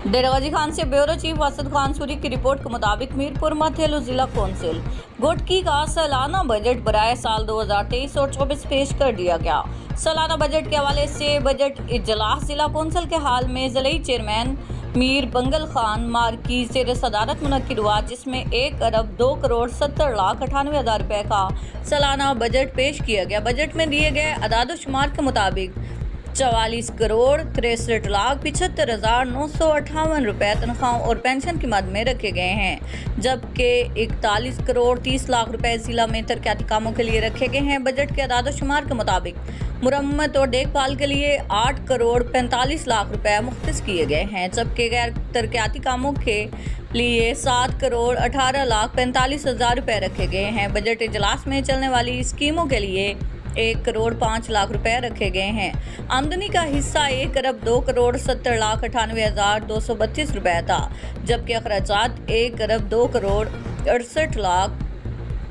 डेरा गाजी खान से bureau chief Asad Khan Suri की report के मुताबिक मीरपुर मथेलू जिला कौंसिल गुटकी का सालाना बजट बराए साल 2023 और 24 पेश कर दिया गया। सालाना बजट के हवाले से बजट इजलास जिला कौंसिल के हाल में जिले चेयरमैन मीर बंगल खान मार की ज़ेर सदारत मुनक्किद हुआ, जिसमें 1 अरब 2 करोड़ 70 लाख 98 हज़ार रुपये का सालाना बजट पेश किया गया। बजट में दिए गए अदाद-ओ-शुमार के मुताबिक 44 करोड़ 63 लाख 75 हज़ार 958 रुपये तनख्वाहों और पेंशन की मद में रखे गए हैं, जबकि 41 करोड़ 30 लाख रुपए जिला में तरक्याती कामों के लिए रखे गए हैं। बजट के अदाद-ओ-शुमार के मुताबिक मुरम्मत और देखभाल के लिए 8 करोड़ 45 लाख रुपए मुख्तस किए गए हैं, जबकि गैर तरक्याती कामों के लिए 7 करोड़ 18 लाख 45 हज़ार रुपये रखे गए हैं। बजट इजलास में चलने वाली स्कीमों के लिए 1 करोड़ 5 लाख रुपए रखे गए हैं। आमदनी का हिस्सा 1 अरब 2 करोड़ 70 लाख 98 हज़ार 232 रुपये था, जबकि अखराजात 1 अरब 2 करोड़ 68 लाख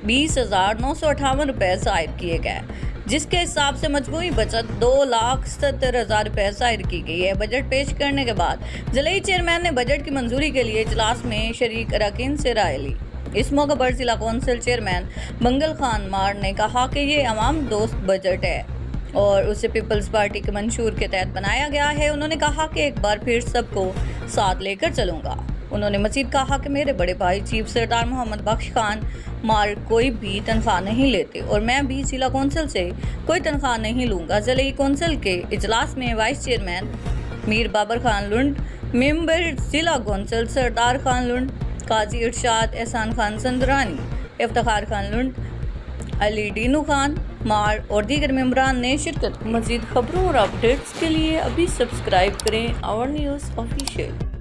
20 हज़ार 958 रुपये ज़ाहिर किए गए, जिसके हिसाब से मजमूई बचत 2 लाख 70 हज़ार रुपये ज़ाहिर की गई है। बजट पेश करने के बाद जिला चेयरमैन ने बजट की मंजूरी के लिए इजलास में शरीक अरकान से राय ली। इस मौके पर जिला कौंसिल चेयरमैन बंगल खान मार ने कहा कि ये अवाम दोस्त बजट है और उसे पीपल्स पार्टी के मंशूर के तहत बनाया गया है। उन्होंने कहा कि एक बार फिर सबको साथ लेकर चलूँगा। उन्होंने मज़ीद कहा कि मेरे बड़े भाई चीफ सरदार मोहम्मद बख्श खान मार कोई भी तनख्वाह नहीं लेते और मैं भी जिला कौंसिल से कोई तनख्वाह नहीं लूँगा। जिला कौंसिल के इजलास में वाइस चेयरमैन मीर बाबर खान लुंड, मेंबर जिला कौंसिल सरदार खान लुंड, काजी इरशाद एहसान खान संदरानी, इफ्तिखार खान लुंड, अली डीनू खान मार और दीगर मेंबरान ने शिरकत। मज़ीद खबरों और अपडेट्स के लिए अभी सब्सक्राइब करें आवर न्यूज़ ऑफिशियल।